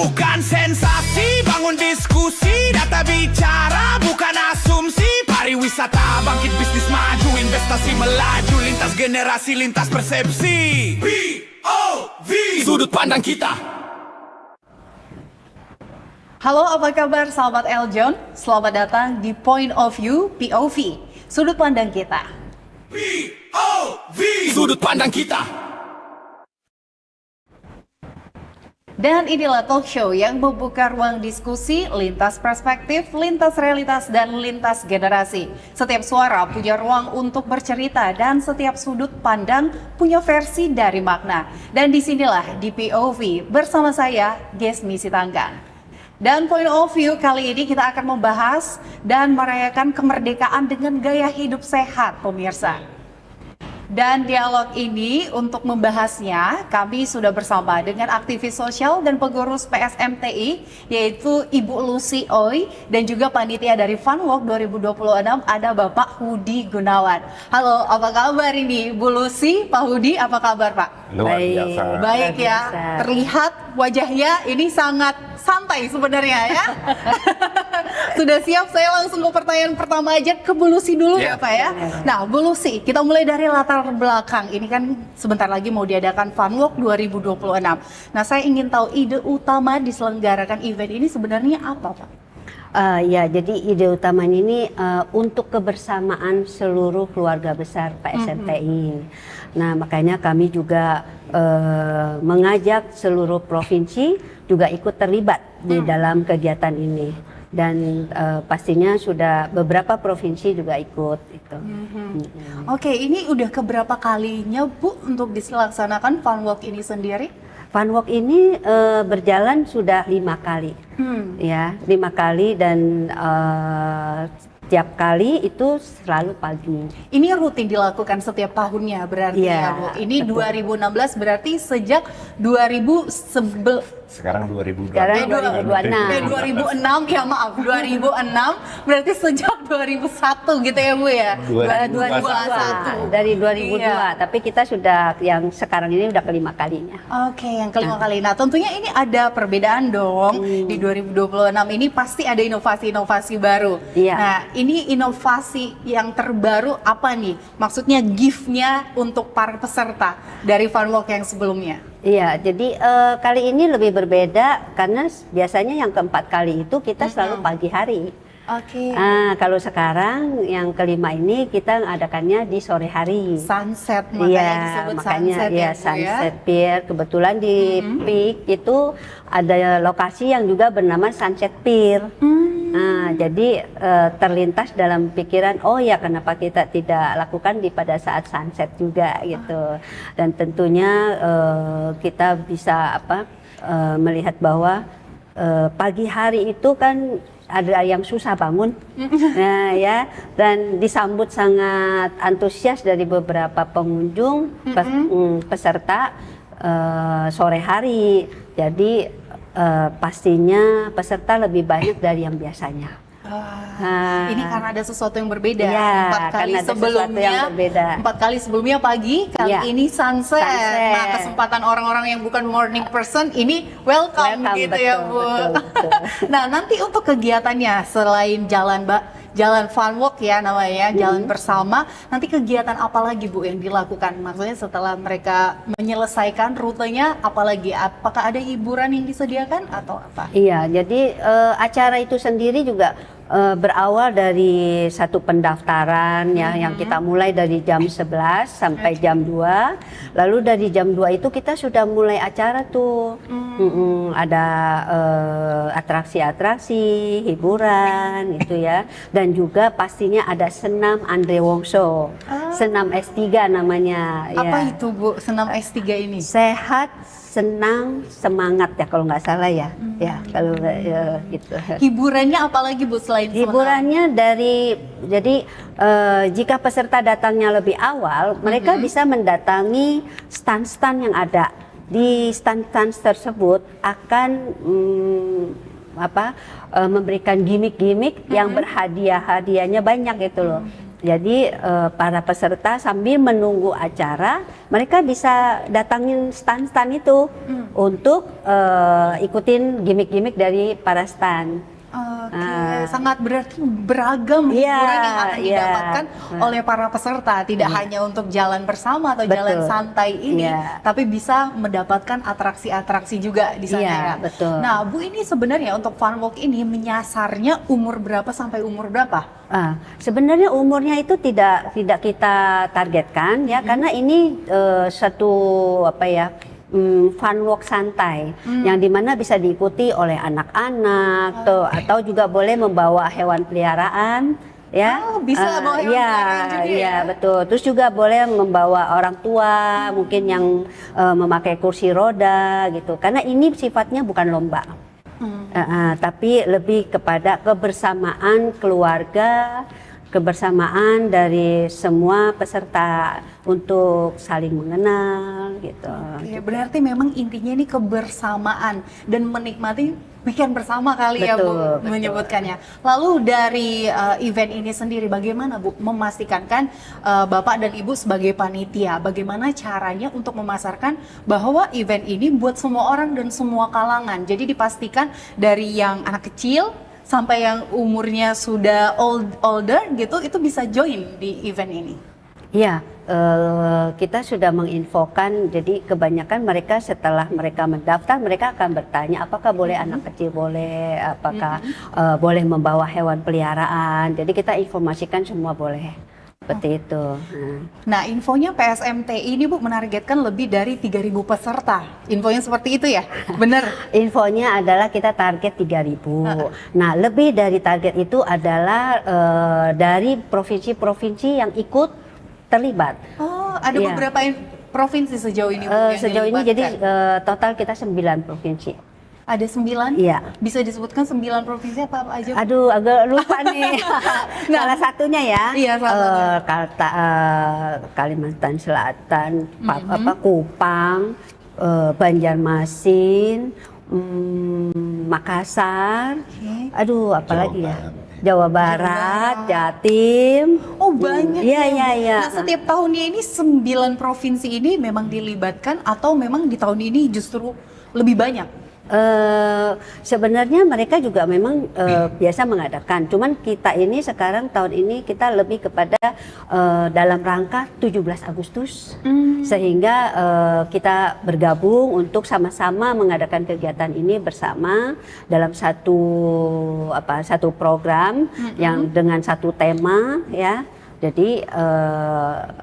bukan sensasi, bangun diskusi, data bicara, bukan asumsi. Pariwisata bangkit, bisnis maju, investasi melaju, lintas generasi, lintas persepsi. POV, sudut pandang kita. Halo, apa kabar sahabat Eljon? Selamat datang di Point of View POV, sudut pandang kita. POV, sudut pandang kita. Dan inilah talk show yang membuka ruang diskusi lintas perspektif, lintas realitas, dan lintas generasi. Setiap suara punya ruang untuk bercerita dan setiap sudut pandang punya versi dari makna. Dan disinilah di POV bersama saya, Gesmi Sitanggang. Dan Point of View kali ini kita akan membahas dan merayakan kemerdekaan dengan gaya hidup sehat, pemirsa. Dan dialog ini untuk membahasnya kami sudah bersama dengan aktivis sosial dan pengurus PSMTI yaitu Ibu Lucy Oi dan juga panitia dari Funwalk 2026 ada Bapak Hudi Gunawan. Halo, apa kabar ini Bu Lucy, Pak Hudi, apa kabar Pak? Luar biasa. Baik ya, terlihat wajahnya ini sangat santai sebenarnya ya. Sudah siap, saya langsung ke pertanyaan pertama aja ke Bu Lucy dulu ya Pak ya. Nah Bu Lucy, kita mulai dari latar belakang. Ini kan sebentar lagi mau diadakan Funwalk 2026. Nah saya ingin tahu ide utama diselenggarakan event ini sebenarnya apa Pak? Ya, jadi ide utamanya ini untuk kebersamaan seluruh keluarga besar PSMTI. Nah, makanya kami juga mengajak seluruh provinsi juga ikut terlibat di dalam kegiatan ini. Dan pastinya sudah beberapa provinsi juga ikut itu. Oke, ini udah keberapa kalinya Bu untuk dilaksanakan Funwalk ini sendiri? Funwalk ini berjalan sudah 5 kali, ya 5 kali dan setiap kali itu selalu pagi. Ini rutin dilakukan setiap tahunnya berarti ya Bu. Ini betul. 2016 berarti sejak 2011. Sekarang 2026. Sekarang 2026. 2006 ya maaf 2006 berarti sejak 2001 gitu ya Bu ya. 2021 dari 2002 iya. Tapi kita sudah yang sekarang ini udah kelima kalinya. Oke, yang kelima kali. Nah tentunya ini ada perbedaan dong di 2026 ini pasti ada inovasi-inovasi baru. Iya. Nah ini inovasi yang terbaru apa nih? Maksudnya gift-nya untuk para peserta dari Funwalk yang sebelumnya. Iya, jadi kali ini lebih berbeda karena biasanya yang keempat kali itu kita selalu pagi hari. Oke. Kalau sekarang yang kelima ini kita adakannya di sore hari. Sunset makanya disebut sunset ya, Sunset Pier. Kebetulan di Peak itu ada lokasi yang juga bernama Sunset Pier. Jadi terlintas dalam pikiran, oh ya kenapa kita tidak lakukan pada saat sunset juga gitu. Dan tentunya kita bisa melihat bahwa pagi hari itu kan ada yang susah bangun, nah ya, dan disambut sangat antusias dari beberapa pengunjung peserta sore hari. Jadi pastinya peserta lebih banyak dari yang biasanya. Ini karena ada sesuatu yang berbeda. Ya, 4 kali sebelumnya, 4 kali sebelumnya pagi, kali ini sunset. Nah, kesempatan orang-orang yang bukan morning person ini welcome gitu betul, ya Bu. Betul. Nah, nanti untuk kegiatannya selain jalan Funwalk ya namanya, jalan bersama. Nanti kegiatan apa lagi Bu yang dilakukan? Maksudnya setelah mereka menyelesaikan rutenya, apalagi? Apakah ada hiburan yang disediakan atau apa? Iya, jadi acara itu sendiri juga berawal dari satu pendaftaran ya yang kita mulai dari jam 11 sampai jam 2. Lalu dari jam 2 itu kita sudah mulai acara tuh. Ada atraksi-atraksi, hiburan gitu ya. Dan juga pastinya ada senam Andre Wongso. Senam S3 namanya. Apa ya. itu Bu, senam S3 ini? Sehat, senang, semangat ya kalau nggak salah ya. Ya kalau gitu. Hiburannya apalagi Bu selain hiburannya dari jadi jika peserta datangnya lebih awal, mereka bisa mendatangi stand-stand yang ada. Di stand-stand tersebut akan memberikan gimmick-gimmick yang berhadiah-hadiahnya banyak gitu loh. Jadi para peserta sambil menunggu acara, mereka bisa datangin stand-stand itu untuk ikutin gimmick-gimmick dari para stand. Oke, sangat berarti beragam Iya, hiburan yang akan iya. didapatkan oleh para peserta, tidak hanya untuk jalan bersama atau jalan Betul. santai ini, Iya. tapi bisa mendapatkan atraksi-atraksi juga di sana Iya, ya. betul. Nah, Bu, ini sebenarnya untuk Fun Walk ini menyasarnya umur berapa sampai umur berapa? Sebenarnya umurnya itu tidak kita targetkan ya, karena ini satu apa ya, fun walk santai yang dimana bisa diikuti oleh anak-anak atau juga boleh membawa hewan peliharaan ya. Oh, bisa bawa hewan peliharaan juga ya? Iya, betul. Terus juga boleh membawa orang tua mungkin yang memakai kursi roda gitu, karena ini sifatnya bukan lomba. Tapi lebih kepada kebersamaan keluarga, kebersamaan dari semua peserta untuk saling mengenal gitu. Oke, berarti memang intinya ini kebersamaan dan menikmati weekend bersama kali ya Bu Betul. menyebutkannya. Lalu dari event ini sendiri bagaimana Bu memastikan kan Bapak dan Ibu sebagai panitia, bagaimana caranya untuk memasarkan bahwa event ini buat semua orang dan semua kalangan. Jadi dipastikan dari yang anak kecil sampai yang umurnya sudah older gitu itu bisa join di event ini. Iya, kita sudah menginfokan, jadi kebanyakan mereka setelah mereka mendaftar, mereka akan bertanya apakah boleh anak kecil boleh, apakah boleh membawa hewan peliharaan, jadi kita informasikan semua boleh, seperti itu. Nah, infonya PSMTI ini Bu menargetkan lebih dari 3.000 peserta. Infonya seperti itu ya? Bener? Infonya adalah kita target 3.000. Nah, lebih dari target itu adalah dari provinsi-provinsi yang ikut terlibat. Oh, ada Iya. beberapa provinsi sejauh ini Bu yang Sejauh ini jadi dilibatkan? total kita 9 provinsi. Ada 9? Iya. Bisa disebutkan 9 provinsi apa aja? Bu? Aduh, agak lupa nih. Salah satunya ya. Iya, salah Kalimantan Selatan, Kupang, Banjarmasin, Makassar. Oke. Aduh, apalagi ya? Jawa Barat, Jatim. Oh, banyak Iya, ya, Bu. iya, iya. Nah, setiap tahunnya ini 9 provinsi ini memang dilibatkan atau memang di tahun ini justru lebih banyak? Sebenarnya mereka juga memang biasa mengadakan, cuman kita ini sekarang tahun ini kita lebih kepada dalam rangka 17 Agustus sehingga kita bergabung untuk sama-sama mengadakan kegiatan ini bersama dalam satu program yang dengan satu tema ya, jadi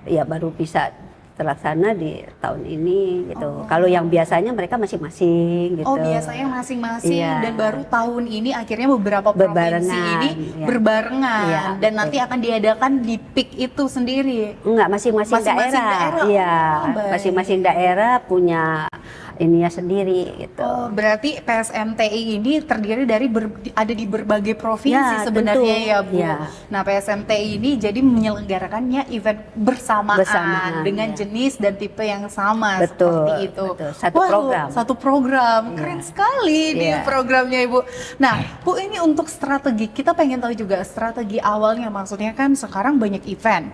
ya baru bisa terlaksana di tahun ini gitu. Kalau yang biasanya mereka masing-masing gitu. Oh, biasanya masing-masing Iya. dan baru tahun ini akhirnya beberapa provinsi Berbarengan, ini iya. berbarengan Iya, dan betul. nanti akan diadakan di PIK itu sendiri. Enggak, masing-masing Masing-masing daerah. Iya, Oh, baik. masing-masing daerah punya ininya sendiri gitu. Oh, berarti PSMTI ini terdiri dari ada di berbagai provinsi Ya, sebenarnya tentu. ya Bu. Ya. Nah, PSMTI ini jadi menyelenggarakannya event bersamaan dengan ya. jenis dan tipe yang sama Betul, seperti itu. betul. Satu program. Satu program, keren sekali di Iya. programnya Ibu. Nah, Bu, ini untuk strategi, kita pengen tahu juga strategi awalnya, maksudnya kan sekarang banyak event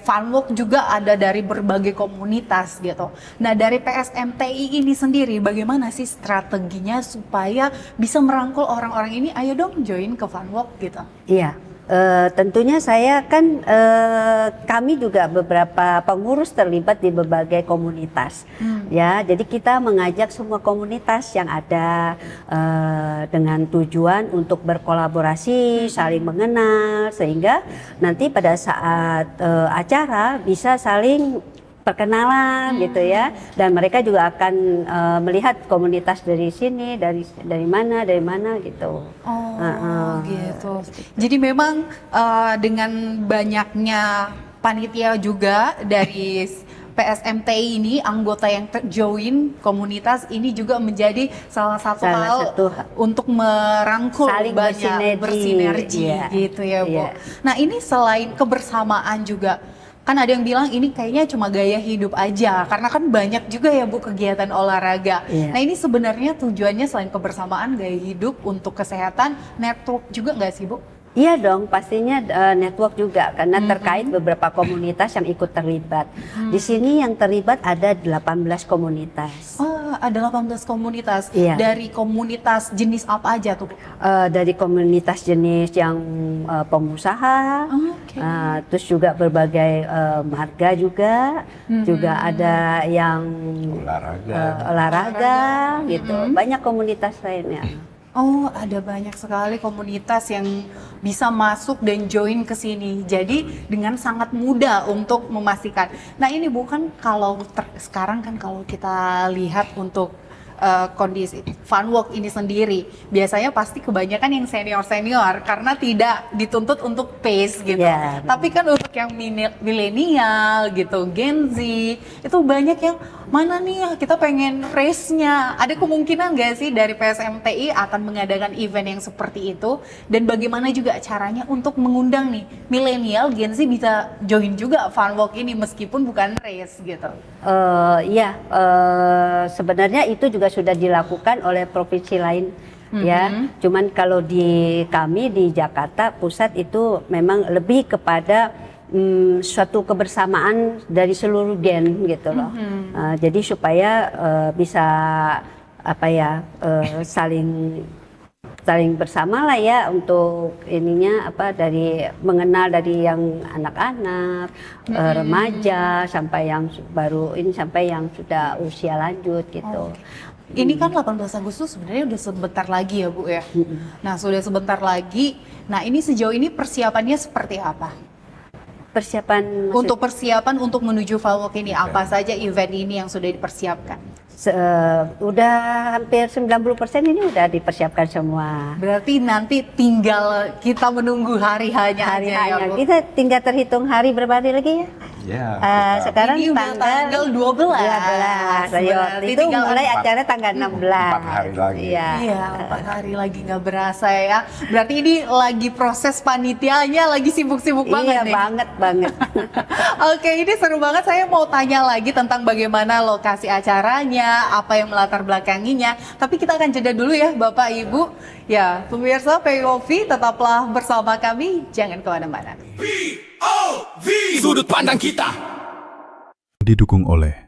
Fun Walk juga ada dari berbagai komunitas gitu. Nah, dari PSMTI ini sendiri bagaimana sih strateginya supaya bisa merangkul orang-orang ini, ayo dong join ke Fun Walk gitu. Iya. Tentunya saya kan kami juga beberapa pengurus terlibat di berbagai komunitas ya, jadi kita mengajak semua komunitas yang ada dengan tujuan untuk berkolaborasi, saling mengenal sehingga nanti pada saat acara bisa saling perkenalan gitu ya, dan mereka juga akan melihat komunitas dari sini, dari mana gitu. Oh, gitu. Jadi memang dengan banyaknya panitia juga dari PSMTI ini, anggota yang join komunitas ini juga menjadi salah satu untuk merangkul saling banyak bersinergi iya, gitu ya Bu. iya. Nah, ini selain kebersamaan juga, kan ada yang bilang ini kayaknya cuma gaya hidup aja, karena kan banyak juga ya Bu kegiatan olahraga. Iya. Nah, ini sebenarnya tujuannya selain kebersamaan, gaya hidup, untuk kesehatan, network juga nggak sih Bu? Iya dong, pastinya network juga karena terkait beberapa komunitas yang ikut terlibat. Di sini yang terlibat ada 18 komunitas. Oh, ada 18 komunitas. Iya. Dari komunitas jenis apa aja tuh? Dari komunitas jenis yang pengusaha, Oke. terus juga berbagai marga juga, juga ada yang olahraga gitu, banyak komunitas lainnya. Oh, ada banyak sekali komunitas yang bisa masuk dan join ke sini. Jadi dengan sangat mudah untuk memastikan. Nah, ini bukan kalau sekarang kan kalau kita lihat untuk kondisi Funwalk ini sendiri, biasanya pasti kebanyakan yang senior-senior karena tidak dituntut untuk pace gitu. Ya, Tapi kan untuk yang milenial gitu, Gen Z, itu banyak yang mana nih ya kita pengen race-nya. Ada kemungkinan nggak sih dari PSMTI akan mengadakan event yang seperti itu? Dan bagaimana juga caranya untuk mengundang nih milenial, Gen Z bisa join juga Funwalk ini meskipun bukan race gitu. Sebenarnya itu juga sudah dilakukan oleh provinsi lain ya. Cuman kalau di kami di Jakarta Pusat itu memang lebih kepada suatu kebersamaan dari seluruh gen gitu loh. Jadi supaya bisa apa ya saling bersama lah ya untuk ininya apa dari mengenal dari yang anak-anak, remaja sampai yang baru ini sampai yang sudah usia lanjut gitu. Ini kan 18 Agustus sebenarnya udah sebentar lagi ya Bu ya. Nah sudah sebentar lagi. Nah ini sejauh ini persiapannya seperti apa? Persiapan Untuk persiapan untuk menuju Funwalk ini apa saja event ini yang sudah dipersiapkan? udah hampir 90% ini udah dipersiapkan semua. Berarti nanti tinggal kita menunggu hari-hanya aja ya Bu. Kita tinggal terhitung hari berapa hari lagi ya? Ya, Sekarang Ini udah tanggal 12. 12. Ayo, Berarti itu tinggal mulai acara tanggal 16. 4 hari lagi. Iya. Iya, 4 hari lagi nggak berasa ya. Berarti ini lagi proses panitianya lagi sibuk-sibuk banget Iya, nih. banget. Oke, ini seru banget. Saya mau tanya lagi tentang bagaimana lokasi acaranya, apa yang melatar belakanginya. Tapi kita akan jeda dulu ya, Bapak Ibu. Ya, pemirsa POV tetaplah bersama kami. Jangan kemana-mana. POV, sudut pandang kita. Didukung oleh